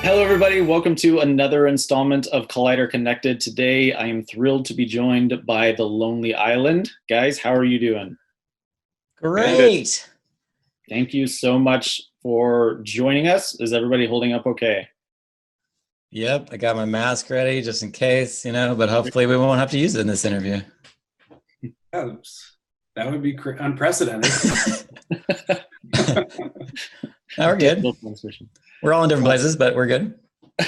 Hello, everybody. Welcome to another installment of Collider Connected. Today, I am thrilled to be joined by The Lonely Island. Guys, how are you doing? Great. Thank you so much for joining us. Is everybody holding up okay? Yep, I got my mask ready just in case, but hopefully we won't have to use it in this interview. That would be unprecedented. No, we're good. We're all in different places, but we're good.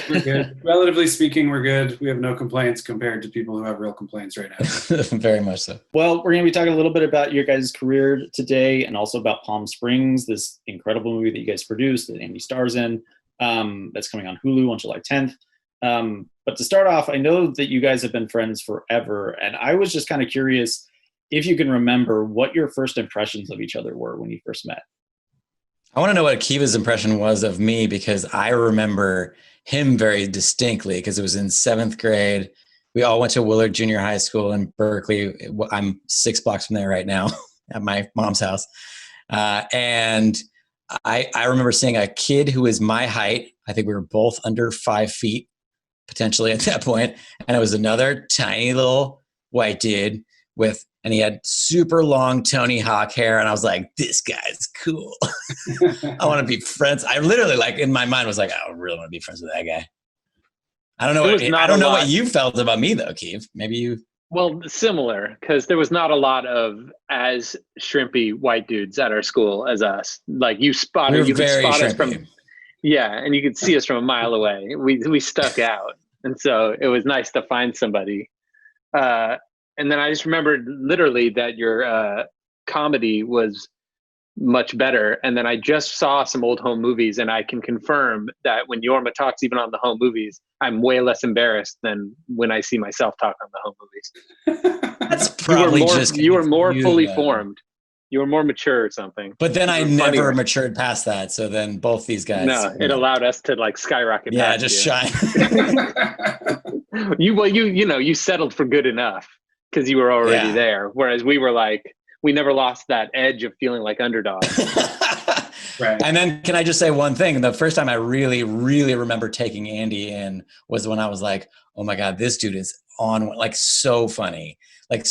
We're good. Relatively speaking, we're good. We have no complaints compared to people who have real complaints right now. Very much so. Well, we're going to be talking a little bit about your guys' career today and also about Palm Springs, this incredible movie that you guys produced that Andy stars in. That's coming on Hulu on July 10th. But to start off, I know that you guys have been friends forever, and I was just kind of curious if you can remember what your first impressions of each other were when you first met. I want to know what Akiva's impression was of me because I remember him very distinctly because it was in 7th grade. We all went to Willard Junior High School in Berkeley. I'm 6 blocks from there right now at my mom's house. And I remember seeing a kid who was my height. I think we were both under 5 feet potentially at that point. And it was another tiny little white dude and he had super long Tony Hawk hair. And I was like, this guy's cool. I want to be friends. I literally in my mind was like, I really want to be friends with that guy. I don't know what you felt about me though, Keith. Maybe you. Well, similar, because there was not a lot of as shrimpy white dudes at our school as us. Like you could spot us from, and you could see us from a mile away. We stuck out. And so it was nice to find somebody. And then I just remembered literally that your comedy was much better. And then I just saw some old home movies, and I can confirm that when Jorma talks even on the home movies, I'm way less embarrassed than when I see myself talk on the home movies. That's probably you were more fully formed. You were more mature or something. But then I never matured past that. So then both these guys. No, it allowed us to skyrocket. Yeah, just shine. You settled for good enough because you were already there. Whereas we were we never lost that edge of feeling like underdogs. Right. And then can I just say one thing? The first time I really, really remember taking Andy in was when I was like, oh my God, this dude is on so funny, like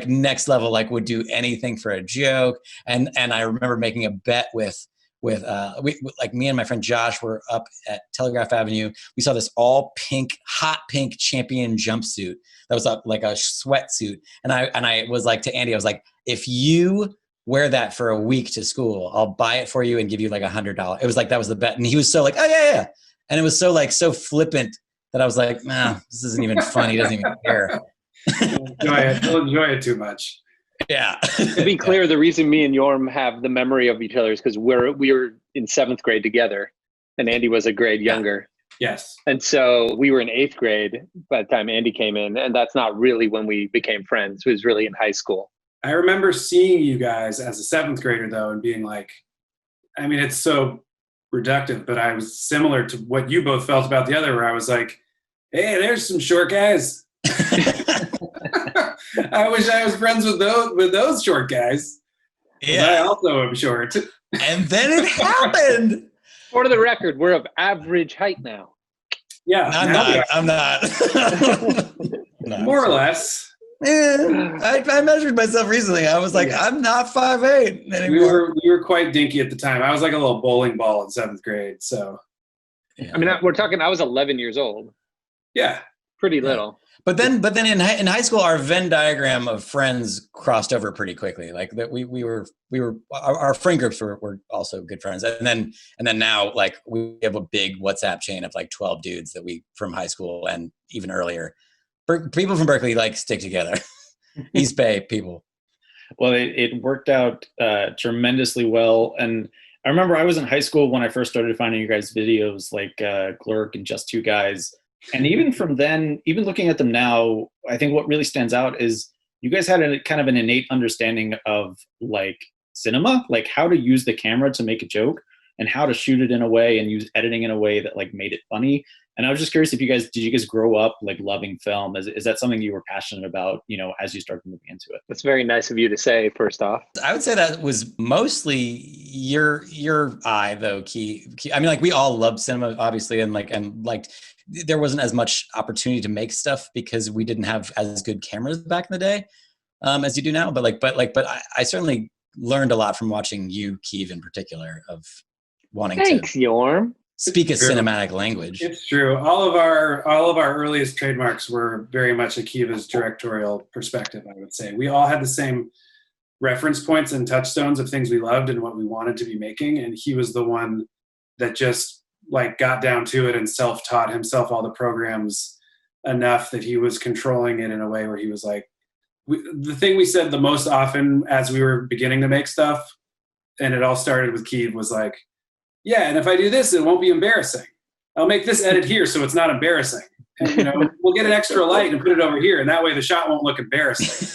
next level, would do anything for a joke. And I remember making a bet with me and my friend Josh were up at Telegraph Avenue. We saw this all pink, hot pink champion jumpsuit that was up like a sweatsuit. And I was like to Andy, I was like, if you wear that for a week to school, I'll buy it for you and give you $100. It was that was the bet. And he was so oh yeah. And it was so flippant that I was like, nah, this isn't even funny. He doesn't even care. He'll enjoy it too much. Yeah. To be clear, the reason me and Jorm have the memory of each other is because we were in 7th grade together, and Andy was a grade younger. Yes. And so we were in 8th grade by the time Andy came in, and that's not really when we became friends. It was really in high school. I remember seeing you guys as a 7th grader though, and being it's so reductive, but I was similar to what you both felt about the other, where I was like, hey, there's some short guys. I wish I was friends with those short guys. Yeah, I also am short. And then it happened. For the record, we're of average height now. Yeah, I'm not. More or less. Yeah, I measured myself recently. I was like, I'm not 5'8" anymore. We were quite dinky at the time. I was like a little bowling ball in 7th grade. So, I mean, we're talking. I was 11 years old. Yeah, pretty little. But then in high school, our Venn diagram of friends crossed over pretty quickly. We were our friend groups were also good friends, and then now we have a big WhatsApp chain of 12 dudes that we from high school and even earlier. People from Berkeley stick together. East Bay people. Well, it worked out tremendously well, and I remember I was in high school when I first started finding you guys' videos, Glurk and Just Two Guys. And even from then, even looking at them now, I think what really stands out is you guys had a kind of an innate understanding of cinema, how to use the camera to make a joke and how to shoot it in a way and use editing in a way that made it funny. And I was just curious if did you guys grow up loving film? Is that something you were passionate about, as you started moving into it? That's very nice of you to say, first off. I would say that was mostly your eye though, Key. I mean, like we all loved cinema, obviously, and there wasn't as much opportunity to make stuff because we didn't have as good cameras back in the day as you do now. But I certainly learned a lot from watching you, Keeve, in particular, of wanting to Jorm. Speak a cinematic language. It's true. All of our earliest trademarks were very much Akiva's directorial perspective, I would say. We all had the same reference points and touchstones of things we loved and what we wanted to be making, and he was the one that just like got down to it and self-taught himself all the programs enough that he was controlling it in a way where he was like, the thing we said the most often as we were beginning to make stuff, and it all started with Keeve, was like, yeah, and if I do this, it won't be embarrassing. I'll make this edit here so it's not embarrassing. And, we'll get an extra light and put it over here, and that way the shot won't look embarrassing.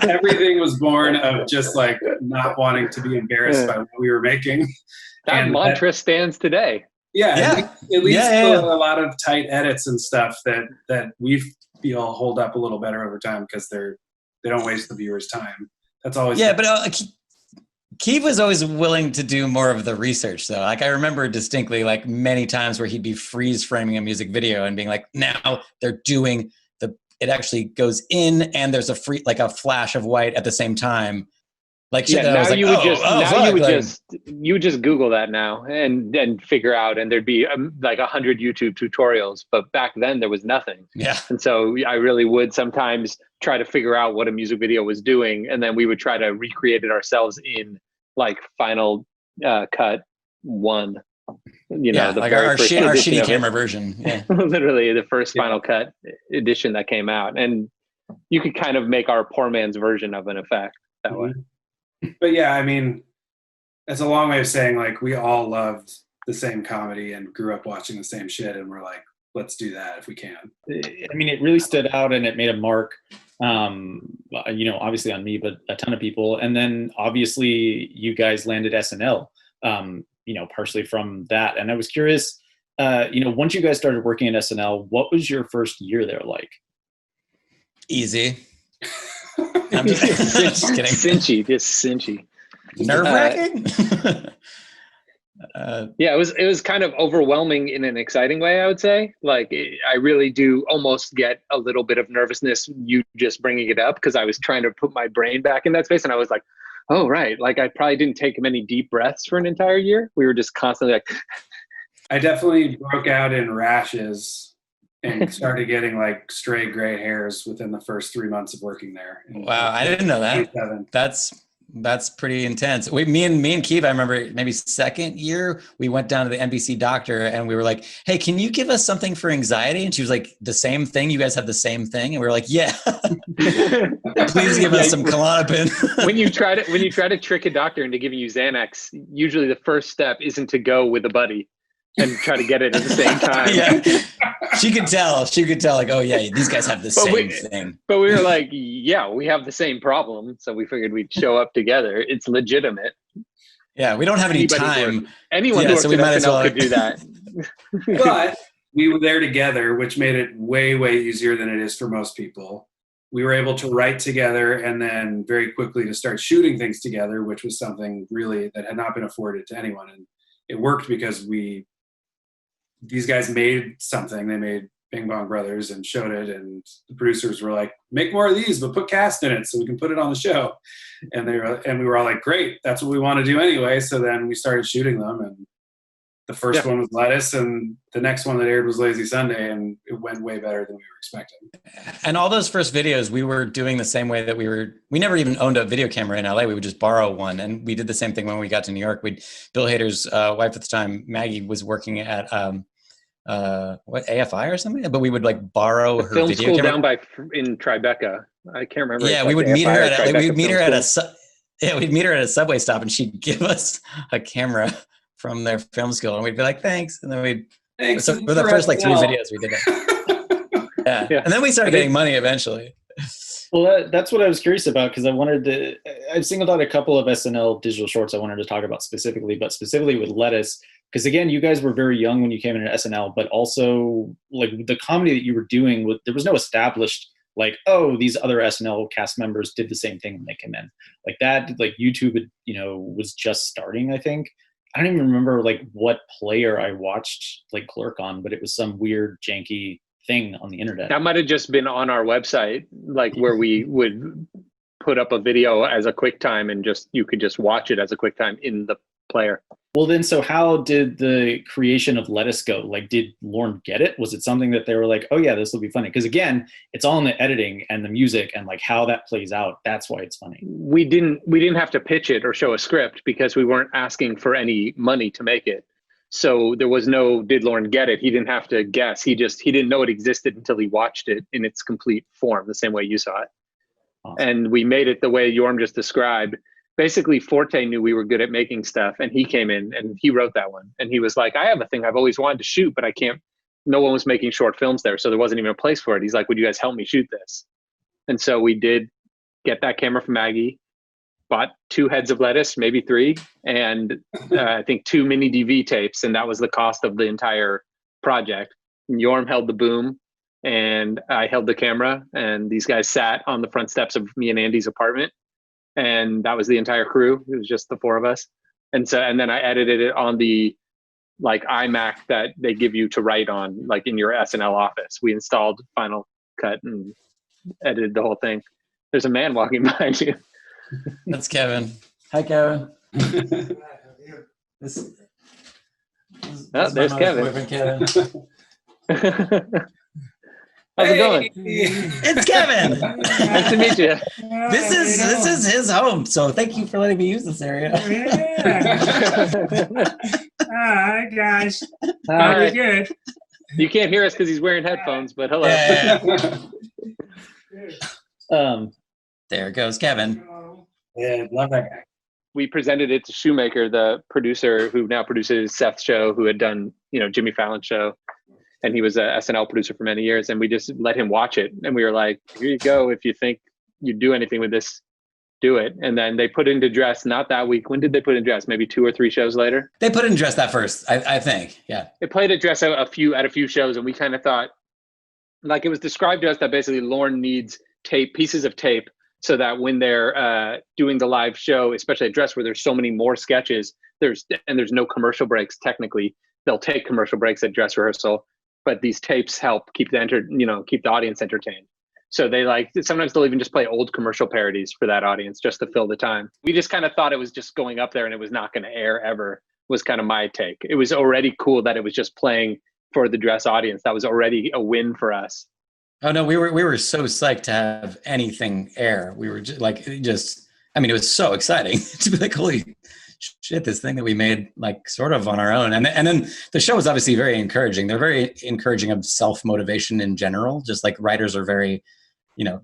Everything was born of just like not wanting to be embarrassed by what we were making. That mantra stands today. Yeah. At least a lot of tight edits and stuff that we feel hold up a little better over time because they don't waste the viewer's time. That's always but Keeve was always willing to do more of the research, though. Like I remember distinctly, like many times where he'd be freeze framing a music video and being like, "Now they're doing it actually goes in, and there's a flash of white at the same time." Like you would just Google that now and figure out, and there'd be like 100 YouTube tutorials. But back then there was nothing. Yeah. And so I really would sometimes try to figure out what a music video was doing, and then we would try to recreate it ourselves in like Final Cut 1. Like our shitty camera version. Yeah. Literally the first Final Cut edition that came out, and you could kind of make our poor man's version of an effect that way. But yeah, I mean, that's a long way of saying like we all loved the same comedy and grew up watching the same shit, and we're like, let's do that if we can. I mean, it really stood out, and it made a mark. Obviously on me, but a ton of people. And then obviously you guys landed SNL, partially from that. And I was curious, once you guys started working at SNL, what was your first year there like? Easy. I'm just kidding. Cinchy. Nerve-wracking? It was kind of overwhelming in an exciting way, I would say. Like I really do almost get a little bit of nervousness you just bringing it up, because I was trying to put my brain back in that space, and I was like, oh right, like I probably didn't take many deep breaths for an entire year. We were just constantly like I definitely broke out in rashes and started getting like stray gray hairs within the first 3 months of working there. Wow, I didn't know that. That's pretty intense. Me and Keeve, I remember maybe second year, we went down to the NBC doctor and we were like, hey, can you give us something for anxiety? And she was like, the same thing? You guys have the same thing? And we were like, yeah. Please give us some Klonopin. When you try to trick a doctor into giving you Xanax, usually the first step isn't to go with a buddy and try to get it at the same time. Yeah. She could tell like, oh yeah, these guys have the same thing. But we were like, yeah, we have the same problem. So we figured we'd show up together. It's legitimate. Yeah, we don't have any time. Anyone who works at SNL could do that. But we were there together, which made it way, way easier than it is for most people. We were able to write together and then very quickly to start shooting things together, which was something really that had not been afforded to anyone. And it worked because these guys made something. They made Bing Bong Brothers and showed it, and the producers were like, make more of these, but put cast in it so we can put it on the show. And we were all like, great, that's what we want to do anyway. So then we started shooting them, and the first one was Lettuce, and the next one that aired was Lazy Sunday, and it went way better than we were expecting. And all those first videos, we were doing the same way that we never even owned a video camera in LA. We would just borrow one. And we did the same thing when we got to New York. Bill Hader's wife at the time, Maggie, was working at AFI or something, but we would like borrow her film video school camera down in Tribeca. I can't remember. Yeah, we would meet her at we'd meet her at a subway stop, and she'd give us a camera from their film school, and we'd be like, thanks. And then so for the first like 3 videos we did it. Yeah. And then we started getting money eventually. Well, that's what I was curious about, because I've singled out a couple of SNL digital shorts I wanted to talk about specifically, but specifically with Lettuce, because again, you guys were very young when you came into SNL, but also like the comedy that you were doing, there was no established like, oh, these other SNL cast members did the same thing when they came in. Like that, like YouTube, you know, was just starting, I think. I don't even remember like what player I watched like Clerk on, but it was some weird janky thing on the internet. That might have just been on our website, like where we would put up a video as a QuickTime and just, you could just watch it as a QuickTime in the player. Well, then, so how did the creation of Lettuce go? Like, did Lorne get it? Was it something that they were like, oh yeah, this will be funny? Because again, it's all in the editing and the music and like how that plays out. That's why it's funny. We didn't have to pitch it or show a script because we weren't asking for any money to make it. So there was no, did Lorne get it? He didn't have to guess. He didn't know it existed until he watched it in its complete form, the same way you saw it. Awesome. And we made it the way Jorm just described. Basically, Forte knew we were good at making stuff, and he came in and he wrote that one. And he was like, I have a thing I've always wanted to shoot, but I can't. No one was making short films there, so there wasn't even a place for it. He's like, would you guys help me shoot this? And so we did get that camera from Maggie, bought 2 heads of lettuce, maybe 3, and I think 2 mini DV tapes, and that was the cost of the entire project. And Jorm held the boom, and I held the camera, and these guys sat on the front steps of me and Andy's apartment. And that was the entire crew. It was just the 4 of us. And then I edited it on the like iMac that they give you to write on, like in your SNL office. We installed Final Cut and edited the whole thing. There's a man walking behind you. That's Kevin. Hi, Kevin. There's Kevin. Kevin. How's it going? It's Kevin. Nice to meet you. This is his home, so thank you for letting me use this area. Hi guys. Hi. Good. You can't hear us because he's wearing headphones, but hello. There goes Kevin. Yeah, love that guy. We presented it to Shoemaker, the producer who now produces Seth's show, who had done, Jimmy Fallon's show. And he was a SNL producer for many years, and we just let him watch it. And we were like, here you go. If you think you'd do anything with this, do it. And then they put into dress, not that week. When did they put in dress? Maybe 2 or 3 shows later? They put in dress that first, I think. Yeah. It played at dress at a few shows. And we kind of thought, like it was described to us that basically Lorne needs pieces of tape so that when they're doing the live show, especially at dress where there's so many more sketches, there's no commercial breaks. Technically, they'll take commercial breaks at dress rehearsal. But these tapes help keep the audience entertained. So they sometimes they'll even just play old commercial parodies for that audience just to fill the time. We just kind of thought it was just going up there and it was not going to air ever, was kind of my take. It was already cool that it was just playing for the dress audience. That was already a win for us. Oh no, we were so psyched to have anything air. We were just it was so exciting to be like, holy shit, this thing that we made like sort of on our own. And then the show was obviously very encouraging. They're very encouraging of self-motivation in general. Just like writers are very, they're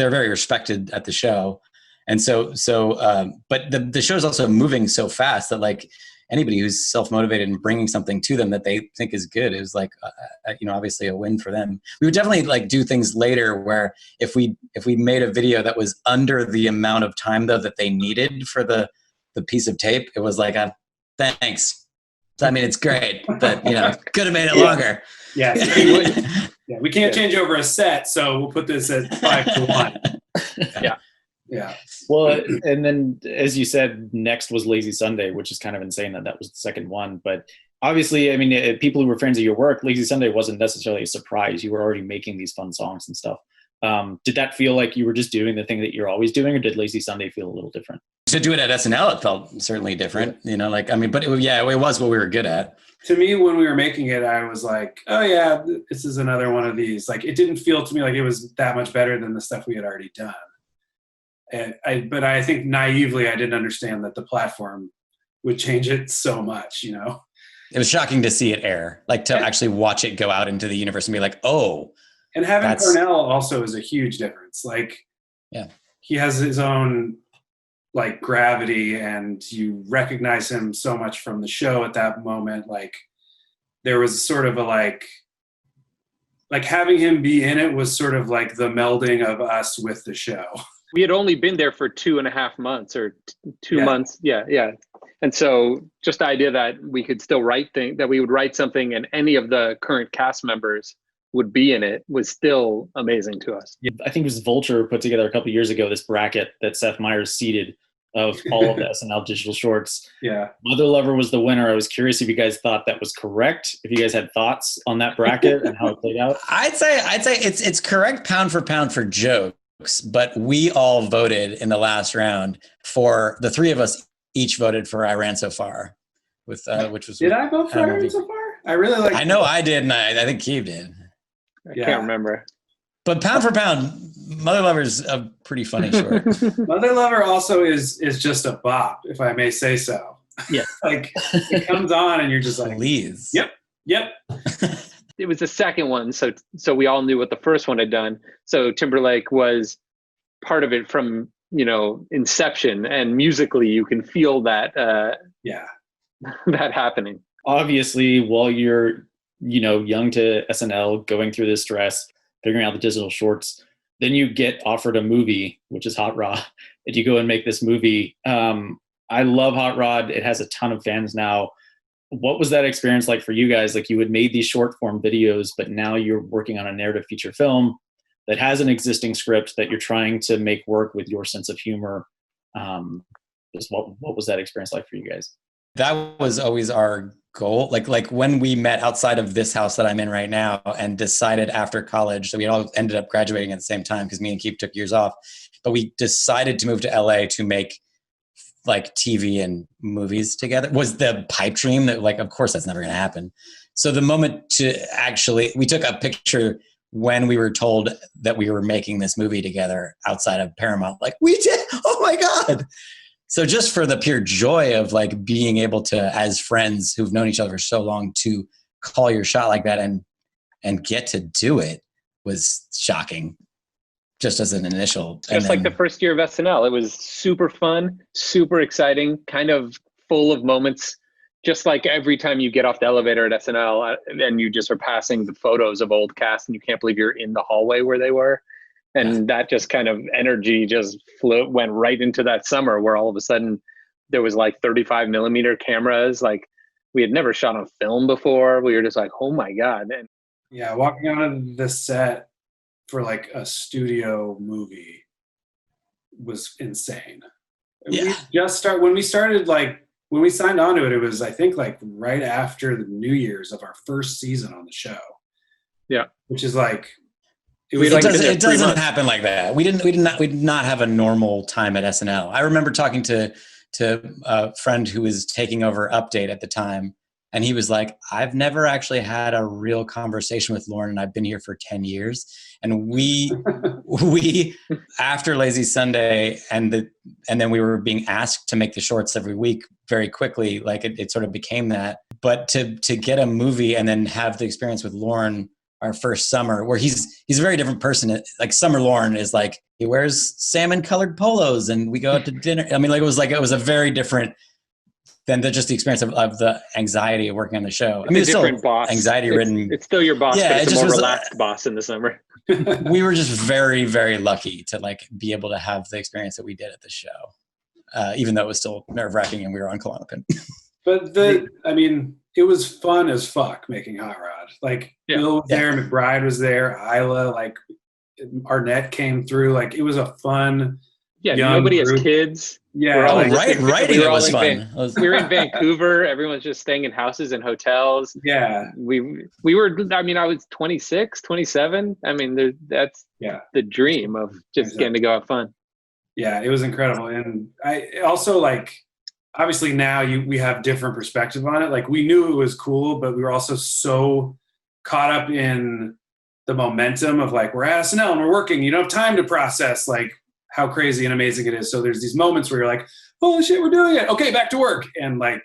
very respected at the show. And but the show is also moving so fast that like anybody who's self-motivated and bringing something to them that they think is good, it was like, obviously a win for them. We would definitely like do things later where if we made a video that was under the amount of time though that they needed for the piece of tape, it was like, thanks. I mean, it's great, but could have made it longer. Yeah. Yeah. We can't change over a set, so we'll put this at 5-1. Yeah. Yeah. Well, and then as you said, next was Lazy Sunday, which is kind of insane that was the second one. But obviously, I mean, people who were fans of your work, Lazy Sunday wasn't necessarily a surprise. You were already making these fun songs and stuff. Did that feel like you were just doing the thing that you're always doing, or did Lazy Sunday feel a little different? To do it at SNL, it felt certainly different, but it was what we were good at. To me, when we were making it, I was like, oh yeah, this is another one of these. Like, it didn't feel to me like it was that much better than the stuff we had already done. But I think naively, I didn't understand that the platform would change it so much, It was shocking to see it air, like to actually watch it go out into the universe and be like, oh. And having Cornell also is a huge difference. Like, yeah, he has his own like gravity, and you recognize him so much from the show at that moment. Like, there was sort of a like having him be in it was sort of like the melding of us with the show. We had only been there for 2.5 months or 2 months. Yeah. And so just the idea that we could still that we would write something and any of the current cast members would be in it was still amazing to us. Yeah, I think it was Vulture put together a couple of years ago this bracket that Seth Meyers seeded of all of the SNL digital shorts. Yeah. Mother Lover was the winner. I was curious if you guys thought that was correct, if you guys had thoughts on that bracket and how it played out. I'd say it's correct pound for jokes, but we all voted in the last round for the three of us each voted for I Ran So Far, with which was. Did I vote for I Ran So Far? I really like. I know I did, and I think Keeve did. I can't remember. But pound for pound, Mother Lover's a pretty funny short. Mother Lover also is just a bop, if I may say so. Yeah. Like it comes on and you're just like, please. Yep. It was the second one, so we all knew what the first one had done. So Timberlake was part of it from, inception, and musically you can feel that that happening. Obviously, while you're young to SNL, going through this stress, figuring out the digital shorts, then you get offered a movie, which is Hot Rod, and you go and make this movie. I love Hot Rod. It has a ton of fans now. What was that experience like for you guys? Like, you had made these short form videos, but now you're working on a narrative feature film that has an existing script that you're trying to make work with your sense of humor. Just what was that experience like for you guys? That was always our goal. Like when we met outside of this house that I'm in right now and decided after college, so we all ended up graduating at the same time because me and Keith took years off, but we decided to move to LA to make like TV and movies together. Was the pipe dream that, like, of course that's never going to happen. So the moment to actually, we took a picture when we were told that we were making this movie together outside of Paramount, like, we did, oh my God. So just for the pure joy of like being able to, as friends who've known each other for so long, to call your shot like that and get to do it was shocking. Just as an initial. Just like the first year of SNL, it was super fun, super exciting, kind of full of moments. Just like every time you get off the elevator at SNL and you just are passing the photos of old cast and you can't believe you're in the hallway where they were. And that just kind of energy just went right into that summer where all of a sudden there was like 35 millimeter cameras. Like, we had never shot on film before. We were just like, oh my God. And yeah, walking onto the set for like a studio movie was insane. Yeah. When we signed on to it, it was, I think, like right after the New Year's of our first season on the show. Yeah. Which is like, it doesn't happen like that. We did not have a normal time at SNL. I remember talking to a friend who was taking over Update at the time, and he was like, I've never actually had a real conversation with Lauren, and I've been here for 10 years. And we after Lazy Sunday and then we were being asked to make the shorts every week very quickly, like it sort of became that. But to get a movie and then have the experience with Lauren our first summer, where he's a very different person. Like, Summer Lauren is like, he wears salmon colored polos and we go out to dinner. I mean, it was a very different than just the experience of the anxiety of working on the show. I mean, it's still anxiety ridden. It's still your boss, yeah, but it's a more relaxed boss in the summer. We were just very, very lucky to like be able to have the experience that we did at the show, even though it was still nerve wracking and we were on Klonopin. But it was fun as fuck making Hot Rod. Like, Bill was there, McBride was there, Isla, like Arnett came through. Like, it was a fun. Yeah, nobody group. has kids. Yeah, writing it was fun. We were in Vancouver. Everyone's just staying in houses and hotels. Yeah, we were. I mean, I was 26, 27. I mean, that's the dream of just getting to go have fun. Yeah, it was incredible, and I also like. Obviously now we have different perspective on it. Like, we knew it was cool, but we were also so caught up in the momentum of like, we're at SNL and we're working, you don't have time to process like how crazy and amazing it is. So there's these moments where you're like, holy shit, we're doing it. Okay, back to work. And like,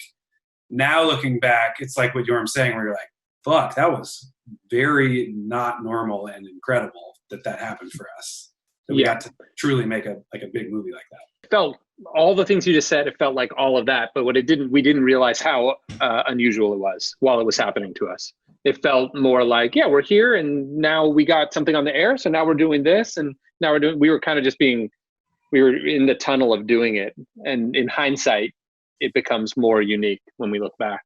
now looking back, it's like what Jorm's saying, where you're like, fuck, that was very not normal and incredible that happened for us. That we got to truly make a big movie like that. It felt, all the things you just said, it felt like all of that, but we didn't realize how unusual it was while it was happening to us. It felt more like, yeah, we're here and now we got something on the air. So now we're doing this and now we were kind of just we were in the tunnel of doing it. And in hindsight, it becomes more unique when we look back.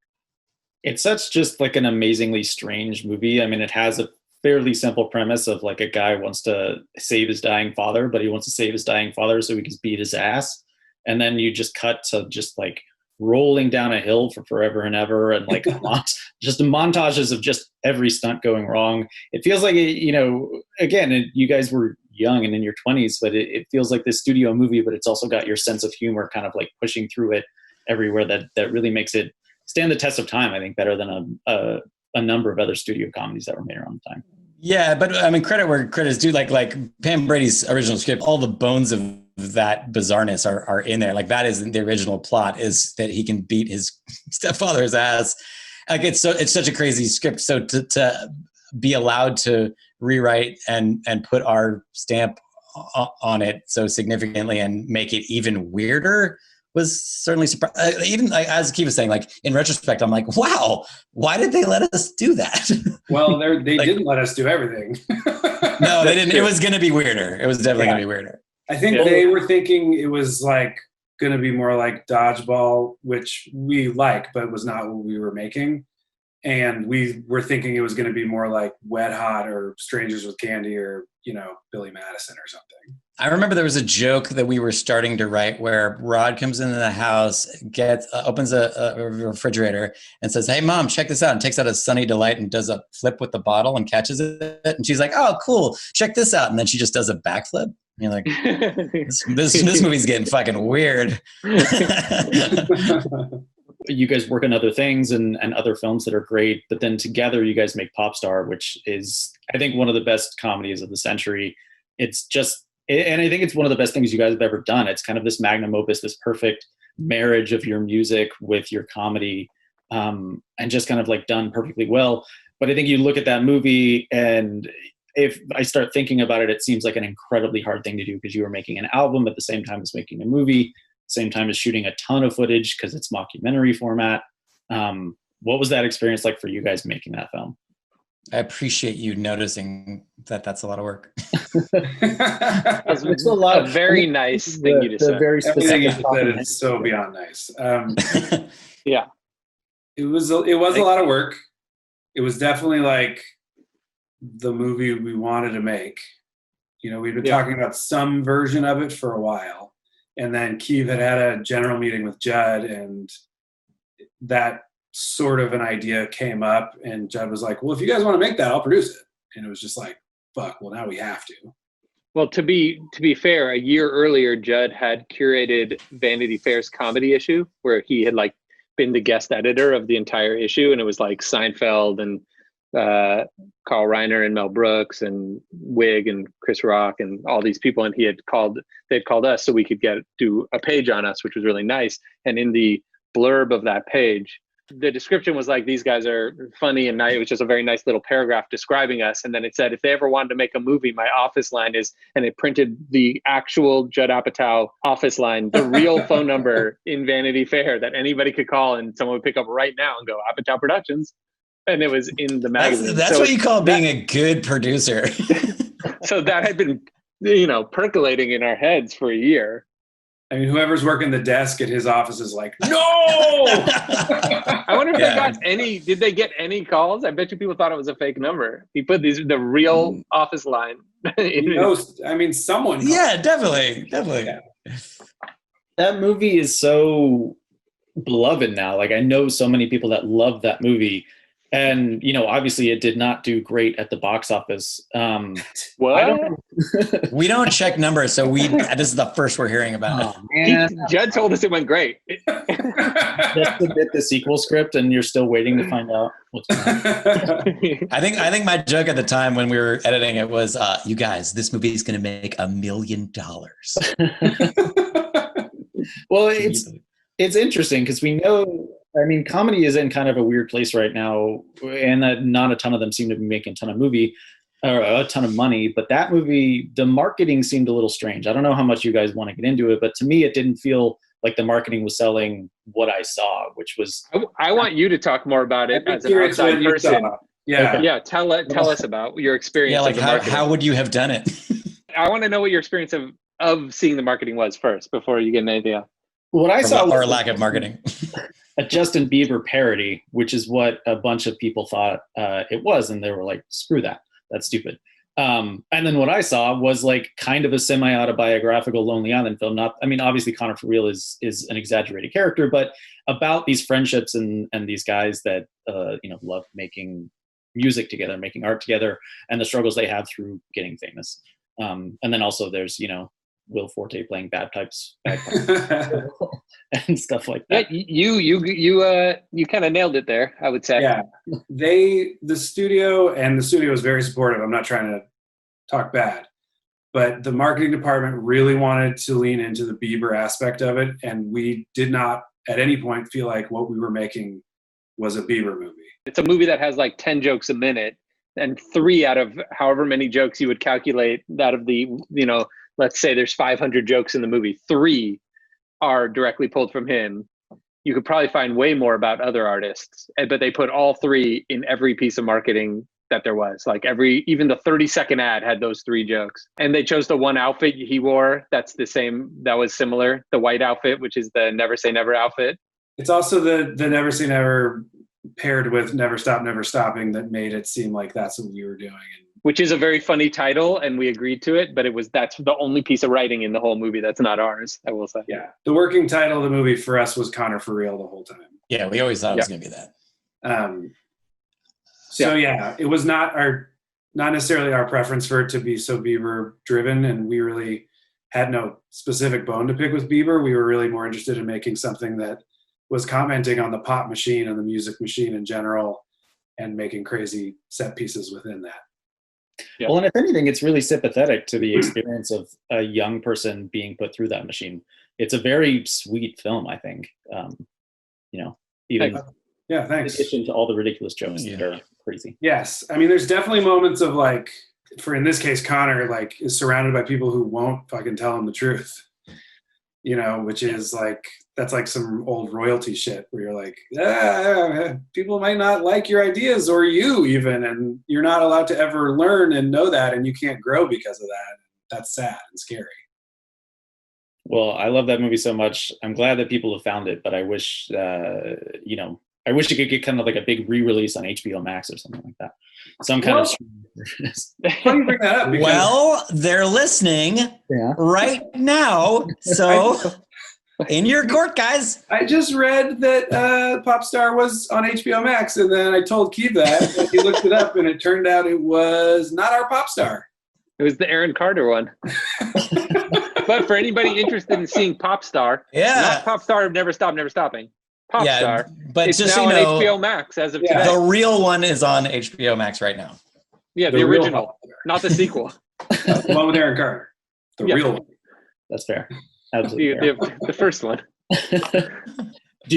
It's such just like an amazingly strange movie. I mean, it has a fairly simple premise of like a guy wants to save his dying father, but he wants to save his dying father so he can beat his ass. And then you just cut to just like rolling down a hill for forever and ever, and like just montages of just every stunt going wrong. It feels like, again, you guys were young and in your 20s, but it feels like this studio movie, but it's also got your sense of humor kind of like pushing through it everywhere, that really makes it stand the test of time, I think, better than a number of other studio comedies that were made around the time. Yeah, but I mean, credit where credit's due. Like Pam Brady's original script, all the bones of that bizarreness are in there. Like that is the original plot, is that he can beat his stepfather's ass. Like it's such a crazy script. So to be allowed to rewrite and put our stamp on it so significantly and make it even weirder was certainly surprising. Even like, as Akiva was saying, like in retrospect, I'm like, wow, why did they let us do that? Well, they like, didn't let us do everything. No, they didn't. It was going to be weirder. It was definitely going to be weirder. I think they were thinking it was like going to be more like Dodgeball, which we like, but was not what we were making. And we were thinking it was going to be more like Wet Hot or Strangers with Candy or, Billy Madison or something. I remember there was a joke that we were starting to write where Rod comes into the house, opens a refrigerator and says, "Hey, Mom, check this out," and takes out a Sunny Delight and does a flip with the bottle and catches it. And she's like, "Oh, cool. Check this out." And then she just does a backflip. And you're like, this movie's getting fucking weird. You guys work on other things and other films that are great, but then together you guys make Popstar, which is, I think, one of the best comedies of the century. It's just, and I think it's one of the best things you guys have ever done. It's kind of this magnum opus, this perfect marriage of your music with your comedy, and just kind of like done perfectly well. But I think you look at that movie, and if I start thinking about it, it seems like an incredibly hard thing to do, because you were making an album at the same time as making a movie, same time as shooting a ton of footage because it's mockumentary format. What was that experience like for you guys making that film? I appreciate you noticing that that's a lot of work. It's a very nice thing you just said. Very specific. It's so beyond nice. Yeah, it was a lot of work. It was definitely like the movie we wanted to make. We'd been talking about some version of it for a while. And then Keith had a general meeting with Judd, and that sort of an idea came up, and Judd was like, "Well, if you guys want to make that, I'll produce it." And it was just like, fuck, well, now we have to. Well, to be fair, a year earlier, Judd had curated Vanity Fair's comedy issue, where he had like been the guest editor of the entire issue, and it was like Seinfeld and Carl Reiner and Mel Brooks and Wig and Chris Rock and all these people, and they'd called us so we could do a page on us, which was really nice. And in the blurb of that page, the description was like, "These guys are funny," and it was just a very nice little paragraph describing us. And then it said, "If they ever wanted to make a movie, my office line is," and it printed the actual Judd Apatow office line, the real phone number in Vanity Fair that anybody could call, and someone would pick up right now and go, "Apatow Productions." And it was in the magazine. That's what you call being a good producer. So that had been, percolating in our heads for a year. I mean, whoever's working the desk at his office is like, "No!" I wonder if did they get any calls? I bet you people thought it was a fake number. He put the real office line. Someone. Yeah, definitely. Yeah. That movie is so beloved now. Like, I know so many people that love that movie. And, obviously it did not do great at the box office. What? We don't check numbers, so this is the first we're hearing about it. Judd told us it went great. Just submit the sequel script, and you're still waiting to find out what's going on. I think my joke at the time when we were editing it was, "You guys, this movie is going to make $1 million." Well, it's interesting because we know, comedy is in kind of a weird place right now, and that not a ton of them seem to be making a ton of money. But that movie, the marketing seemed a little strange. I don't know how much you guys want to get into it, but to me, it didn't feel like the marketing was selling what I saw, which was. I want you to talk more about it as an outside person. Yeah. Yeah. Tell us about your experience. Yeah, like how would you have done it? I want to know what your experience of seeing the marketing was first before you get an idea. What I saw or lack of marketing. A Justin Bieber parody, which is what a bunch of people thought it was, and they were like, "Screw that! that's stupid. And then what I saw was like kind of a semi-autobiographical Lonely Island film. Not, I mean, obviously Connor for Real is an exaggerated character, but about these friendships and these guys that, love making music together, making art together, and the struggles they have through getting famous. And then also there's, Will Forte playing bagpipes and stuff like that. Yeah, you kind of nailed it there, I would say. Yeah, the studio is very supportive. I'm not trying to talk bad, but the marketing department really wanted to lean into the Bieber aspect of it, and we did not at any point feel like what we were making was a Bieber movie. It's a movie that has like 10 jokes a minute, and 3 out of however many jokes you would calculate that of the, let's say there's 500 jokes in the movie, 3 are directly pulled from him. You could probably find way more about other artists, but they put all 3 in every piece of marketing that there was. Like even the 30-second ad had those 3 jokes. And they chose the one outfit he wore that was similar, the white outfit, which is the Never Say Never outfit. It's also the Never Say Never paired with Never Stop, Never Stopping that made it seem like that's what you were doing. Which is a very funny title, and we agreed to it, but that's the only piece of writing in the whole movie that's not ours, I will say. Yeah. The working title of the movie for us was Connor for Real the whole time. Yeah, we always thought it was going to be that. It was not necessarily our preference for it to be so Bieber driven, and we really had no specific bone to pick with Bieber. We were really more interested in making something that was commenting on the pop machine and the music machine in general, and making crazy set pieces within that. Yeah. Well, and if anything, it's really sympathetic to the experience of a young person being put through that machine. It's a very sweet film, I think. Even yeah, thanks. In addition to all the ridiculous jokes that are crazy. Yes, I mean, there's definitely moments of like, in this case, Connor like is surrounded by people who won't fucking tell him the truth. Which is like, that's like some old royalty shit where you're like, people might not like your ideas or you even, and you're not allowed to ever learn and know that, and you can't grow because of that. That's sad and scary. Well, I love that movie so much. I'm glad that people have found it, but I wish, I wish it could get kind of like a big re-release on HBO Max or something like that. Some kind of. Why do you bring that up? Well, they're listening right now, so in your court, guys. I just read that Popstar was on HBO Max, and then I told Keith that, and he looked it up, and it turned out it was not our Popstar. It was the Aaron Carter one. But for anybody interested in seeing Popstar, not Popstar Never Stop, Never Stopping. Popstar. But it's just now on HBO Max as of today. The real one is on HBO Max right now. Yeah, the original, not the sequel. The one with Aaron Carter. The real one. That's fair. Absolutely fair. The first one.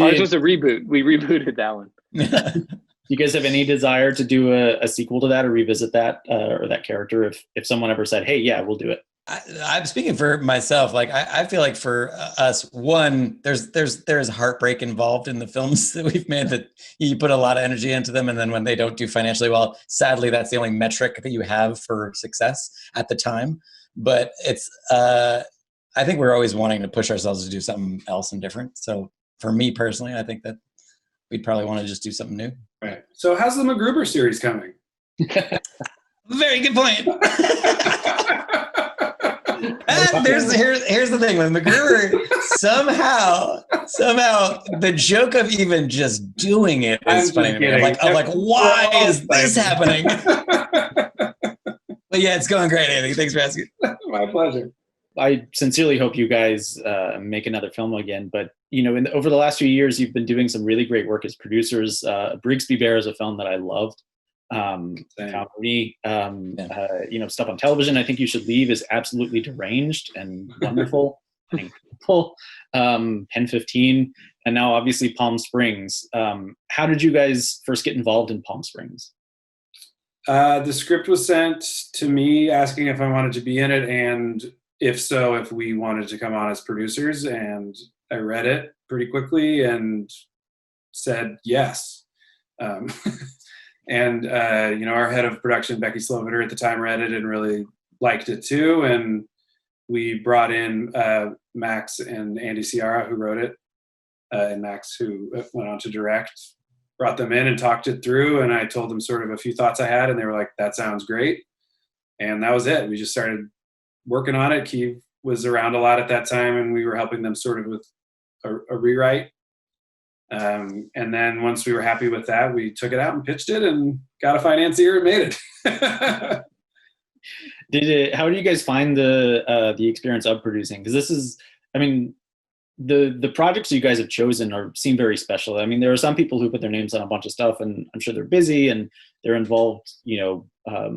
Ours was a reboot. We rebooted that one. Do you guys have any desire to do a sequel to that or revisit that or that character if someone ever said, hey, yeah, we'll do it? I'm speaking for myself. Like I feel like for us, one, there's heartbreak involved in the films that we've made, that you put a lot of energy into them, and then when they don't do financially well, sadly, that's the only metric that you have for success at the time. But it's I think we're always wanting to push ourselves to do something else and different. So for me personally, I think that we'd probably want to just do something new. Right. So how's the MacGruber series coming? Very good point. Here's the thing with MacGruber. somehow the joke of even just doing it is funny to me. I'm like, why is this happening? But yeah, it's going great, Andy. Thanks for asking. My pleasure. I sincerely hope you guys make another film again. But over the last few years, you've been doing some really great work as producers. Brigsby Bear is a film that I loved. Comedy, stuff on television. I think You Should Leave is absolutely deranged and wonderful and incredible. Pen 15, and now obviously Palm Springs. How did you guys first get involved in Palm Springs? The script was sent to me asking if I wanted to be in it, and if so, if we wanted to come on as producers. And I read it pretty quickly and said yes. And our head of production, Becky Sloviter, at the time read it and really liked it too. And we brought in Max and Andy Ciara, who wrote it, and Max, who went on to direct. brought them in and talked it through. And I told them sort of a few thoughts I had, and they were like, that sounds great. And that was it. We just started working on it. Keith was around a lot at that time, and we were helping them sort of with a rewrite. And then once we were happy with that, we took it out and pitched it and got a financier and made it. How do you guys find the experience of producing? Because this is, I mean, the projects you guys have chosen seem very special. I mean, there are some people who put their names on a bunch of stuff, and I'm sure they're busy and they're involved,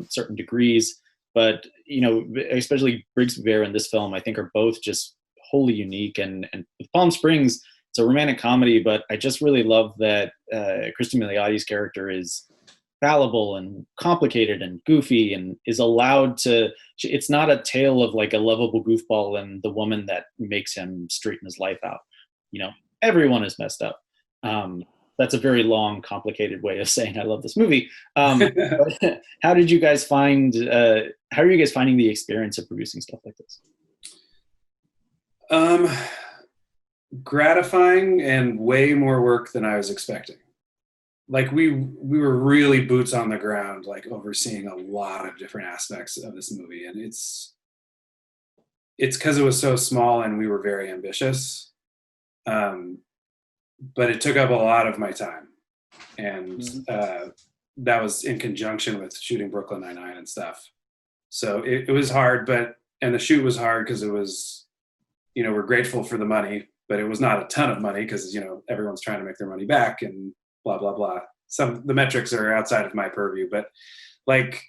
certain degrees. But especially Briggs Bear and this film, I think are both just wholly unique. And with Palm Springs, it's a romantic comedy, but I just really love that Kristen Miliotti's character is fallible and complicated and goofy, and is allowed to. It's not a tale of like a lovable goofball and the woman that makes him straighten his life out. Everyone is messed up. That's a very long, complicated way of saying I love this movie. How did you guys find? How are you guys finding the experience of producing stuff like this? Gratifying and way more work than I was expecting. Like we were really boots on the ground, like overseeing a lot of different aspects of this movie, and it's because it was so small and we were very ambitious. But it took up a lot of my time, and that was in conjunction with shooting Brooklyn Nine-Nine and stuff. So it was hard, and the shoot was hard because it was, we're grateful for the money, but it was not a ton of money because, everyone's trying to make their money back and blah, blah, blah. The metrics are outside of my purview, but like,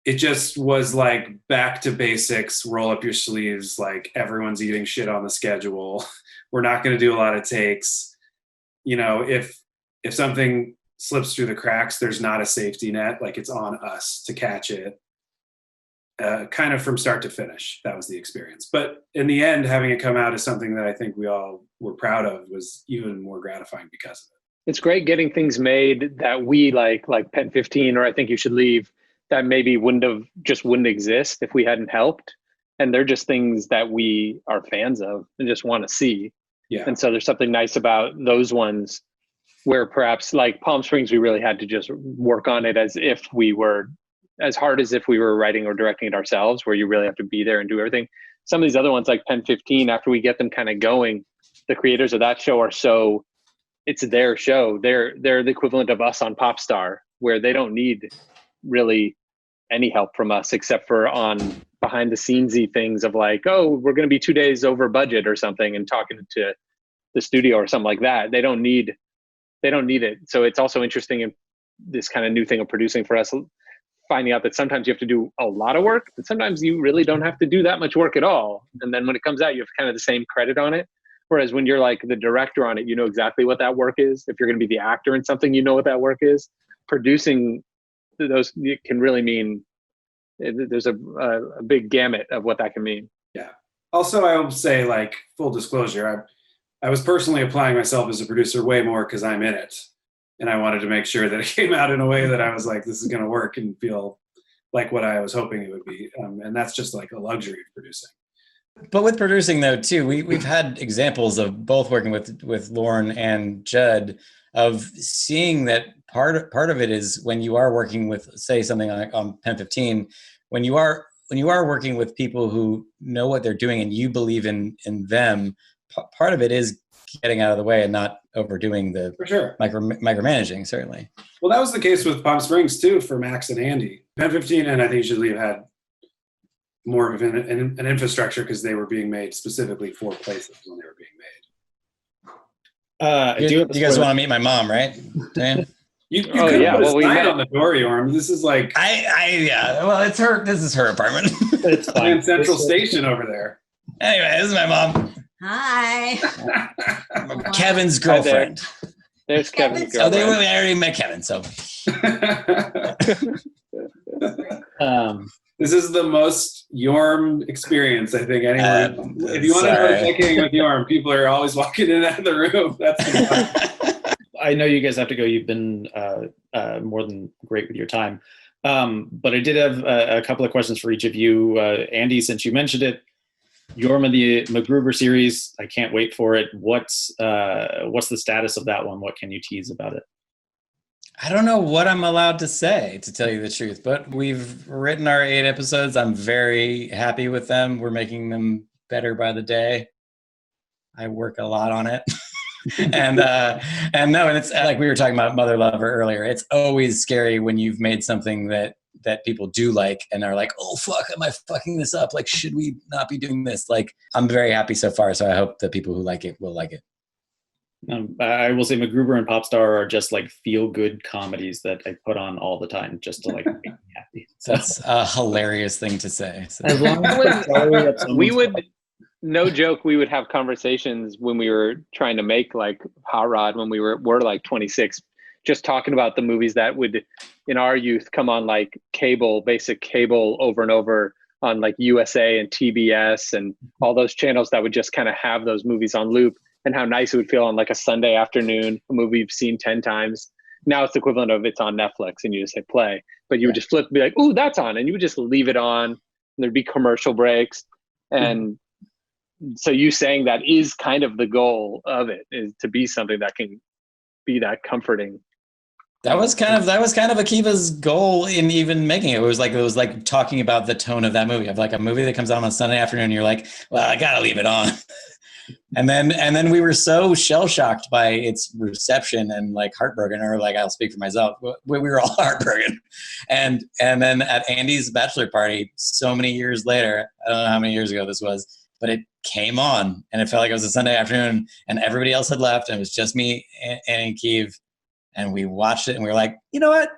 it just was like back to basics, roll up your sleeves, like everyone's eating shit on the schedule. We're not going to do a lot of takes. If something slips through the cracks, there's not a safety net. Like it's on us to catch it. Kind of from start to finish, that was the experience. But in the end, having it come out as something that I think we all were proud of was even more gratifying because of it. It's great getting things made that we like Pen 15 or I Think You Should Leave, that maybe wouldn't exist if we hadn't helped. And they're just things that we are fans of and just want to see. Yeah. And so there's something nice about those ones where perhaps like Palm Springs, we really had to just work on it as hard as if we were writing or directing it ourselves, where you really have to be there and do everything. Some of these other ones like Pen 15, after we get them kind of going, the creators of that show it's their show. They're the equivalent of us on Popstar, where they don't need really any help from us except for on behind the scenesy things of like, oh, we're going to be 2 days over budget or something and talking to the studio or something like that. They don't need it. So it's also interesting in this kind of new thing of producing for us, finding out that sometimes you have to do a lot of work, but sometimes you really don't have to do that much work at all. And then when it comes out, you have kind of the same credit on it. Whereas when you're like the director on it, you know exactly what that work is. If you're going to be the actor in something, you know what that work is. Producing those can really mean there's a big gamut of what that can mean. Yeah. Also, I will say, like, full disclosure, I was personally applying myself as a producer way more because I'm in it. And I wanted to make sure that it came out in a way that I was like, this is going to work and feel like what I was hoping it would be. And that's just like a luxury of producing. But with producing though, too, we've had examples of both working with Lauren and Judd of seeing that part of it is when you are working with, say, something on Pen 15, when you are working with people who know what they're doing and you believe in them, part of it is getting out of the way and not overdoing the for sure micromanaging, certainly. Well, that was the case with Palm Springs too for Max and Andy. Pen 15 and I Think You Should Leave had more of an infrastructure because they were being made specifically for places when they were being made. You guys want to meet my mom, right, Dan? You could put a sign on the door, Jorm. This is like well, it's her. This is her apartment. It's fine. Central Station over there. Anyway, this is my mom. Hi. Kevin's girlfriend. There's Kevin's girlfriend. Oh, they already met Kevin, so. This is the most Jorm experience, I think. Anyone, if you want to go checking with Jorm, people are always walking in and out of the room. That's I know you guys have to go. You've been more than great with your time. But I did have a couple of questions for each of you. Andy, since you mentioned it, Jorma, the MacGruber series, I can't wait for it. What's the status of that one? What can you tease about it? I don't know what I'm allowed to say, to tell you the truth, but we've written our 8 episodes. I'm very happy with them. We're making them better by the day. I work a lot on it. and it's like we were talking about Mother Lover earlier. It's always scary when you've made something that people do like and are like, oh fuck, am I fucking this up? Like, should we not be doing this? Like, I'm very happy so far, so I hope the people who like it will like it. I will say MacGruber and Popstar are just like feel good comedies that I put on all the time just to like make me happy. So. That's a hilarious thing to say. So. As long as we would, no joke, we would have conversations when we were trying to make like Hot Rod when we're like 26, just talking about the movies that would in our youth come on like basic cable over and over on like USA and TBS and all those channels that would just kind of have those movies on loop. And how nice it would feel on like a Sunday afternoon, a movie you've seen 10 times. Now it's the equivalent of it's on Netflix and you just hit play. But you would just flip and be like, ooh, that's on. And you would just leave it on. And there'd be commercial breaks. And so you saying that is kind of the goal of it, is to be something that can be that comforting. That was kind of Akiva's goal in even making it. It was like talking about the tone of that movie, of like a movie that comes out on a Sunday afternoon. And you're like, well, I gotta leave it on. And then we were so shell-shocked by its reception and like heartbroken, or like I'll speak for myself, we were all heartbroken. And then at Andy's bachelor party, so many years later, I don't know how many years ago this was, but it came on and it felt like it was a Sunday afternoon and everybody else had left and it was just me and Akiva, and we watched it and we were like, you know what?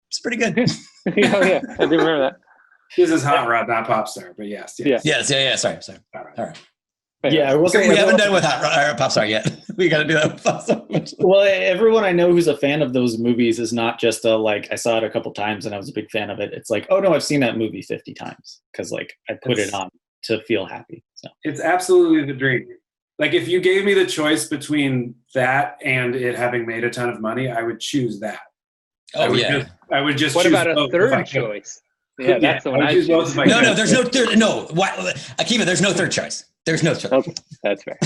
It's pretty good. Oh yeah, I do remember that. This is Hot Rod, not Popstar, but yes. Sorry. All right. Yeah, we haven't done with Popstar yet. We got to do that with Popstar. Well, everyone I know who's a fan of those movies is not just like I saw it a couple times and I was a big fan of it. It's like, oh no, I've seen that movie 50 times because like I put it on to feel happy. So it's absolutely the dream. Like if you gave me the choice between that and it having made a ton of money, I would choose that. Oh yeah. I would just. What choose about a third choice? Yeah, that's the one I choose. No, there's no third. No, Akiva, there's no third choice. There's no choice. Okay, that's fair.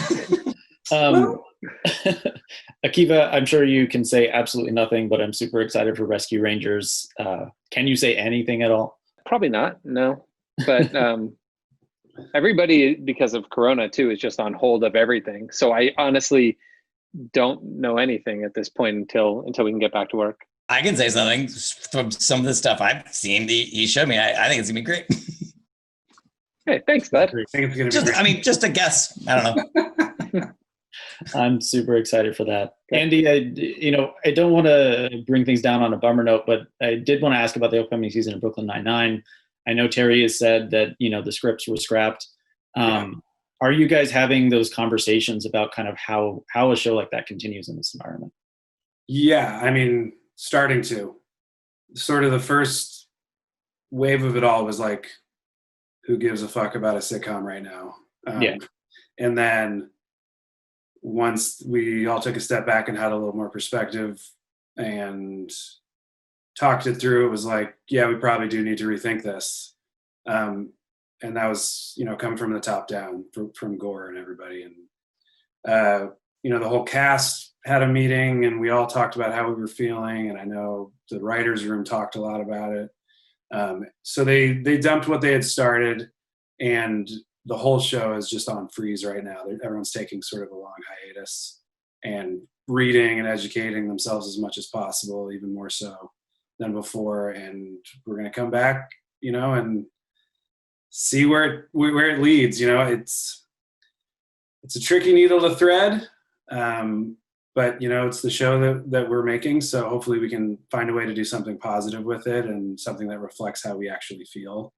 Akiva, I'm sure you can say absolutely nothing, but I'm super excited for Rescue Rangers. Can you say anything at all? Probably not, no. But everybody, because of Corona too, is just on hold of everything. So I honestly don't know anything at this point until we can get back to work. I can say something from some of the stuff I've seen. He showed me. I think it's gonna be great. Hey, thanks, bud. Just a guess. I don't know. I'm super excited for that. Andy, I don't want to bring things down on a bummer note, but I did want to ask about the upcoming season of Brooklyn Nine-Nine. I know Terry has said that, the scripts were scrapped. Are you guys having those conversations about kind of how a show like that continues in this environment? Yeah, I mean, starting to. Sort of the first wave of it all was like, who gives a fuck about a sitcom right now? And then once we all took a step back and had a little more perspective and talked it through, it was like, yeah, we probably do need to rethink this. And that was, coming from the top down from Gore and everybody. And, the whole cast had a meeting and we all talked about how we were feeling. And I know the writer's room talked a lot about it. So they dumped what they had started, and the whole show is just on freeze right now. Everyone's taking sort of a long hiatus and reading and educating themselves as much as possible, even more so than before. And we're going to come back, and see where it leads. It's a tricky needle to thread, but it's the show that we're making. So hopefully we can find a way to do something positive with it and something that reflects how we actually feel.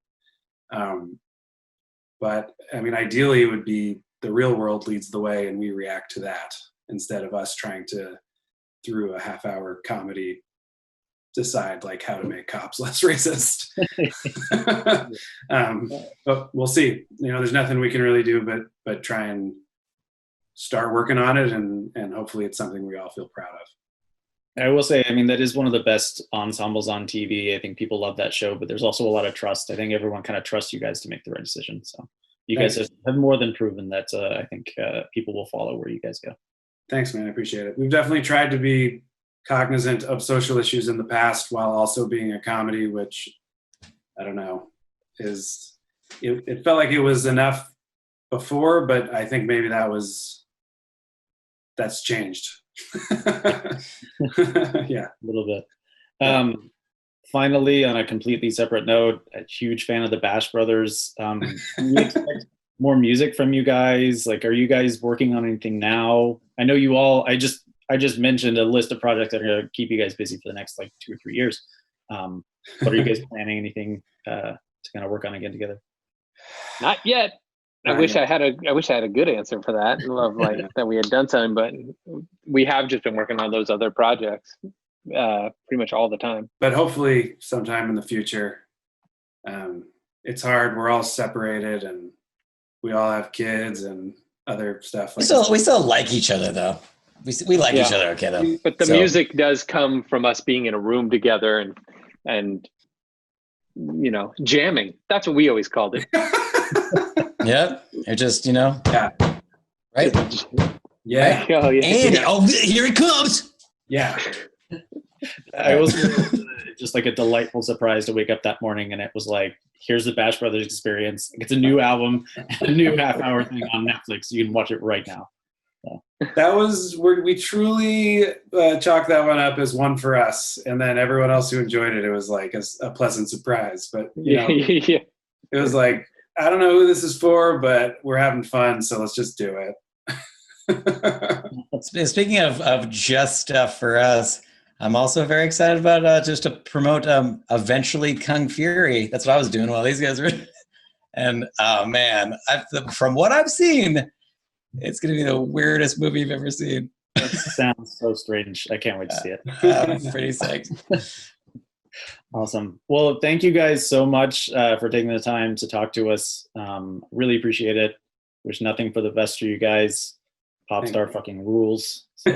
But I mean, ideally it would be the real world leads the way and we react to that instead of us trying to, through a half-hour comedy, decide like how to make cops less racist. But we'll see. There's nothing we can really do but try and start working on it, and hopefully it's something we all feel proud of. I will say, that is one of the best ensembles on TV. I think people love that show, but there's also a lot of trust. I think everyone kind of trusts you guys to make the right decision. So you guys have more than proven that. I think people will follow where you guys go. Thanks, man. I appreciate it. We've definitely tried to be cognizant of social issues in the past while also being a comedy, which I don't know it felt like it was enough before, but I think maybe that's changed. Yeah, a little bit. Finally, on a completely separate note, a huge fan of the Bash Brothers. Can we expect more music from you guys? Like, are you guys working on anything now? I know you all. I just mentioned a list of projects that are going to keep you guys busy for the next like 2 or 3 years. But are you guys planning anything to kind of work on again together? Not yet. I wish I had a good answer for that. Love like that we had done something, but we have just been working on those other projects pretty much all the time. But hopefully sometime in the future. It's hard. We're all separated and we all have kids and other stuff. We still like each other though. We like each other, okay though. But the music does come from us being in a room together and you know, jamming. That's what we always called it. Yep. You're just, Yeah. Right? Yeah. Right? Oh, yeah. Andy, here it comes. Yeah. I was just like a delightful surprise to wake up that morning and it was like, here's the Bash Brothers Experience. It's a new album, a new half-hour thing on Netflix. You can watch it right now. So. That was where we truly chalked that one up as one for us, and then everyone else who enjoyed it, it was like a pleasant surprise. But it was like, I don't know who this is for, but we're having fun, so let's just do it. Speaking of just stuff for us, I'm also very excited about just to promote eventually Kung Fury. That's what I was doing while these guys were. And oh man, from what I've seen, it's going to be the weirdest movie you've ever seen. That sounds so strange. I can't wait to see it. I'm pretty psyched. Awesome. Well, thank you guys so much for taking the time to talk to us. Really appreciate it. Wish nothing for the best for you guys. Popstar fucking rules. So,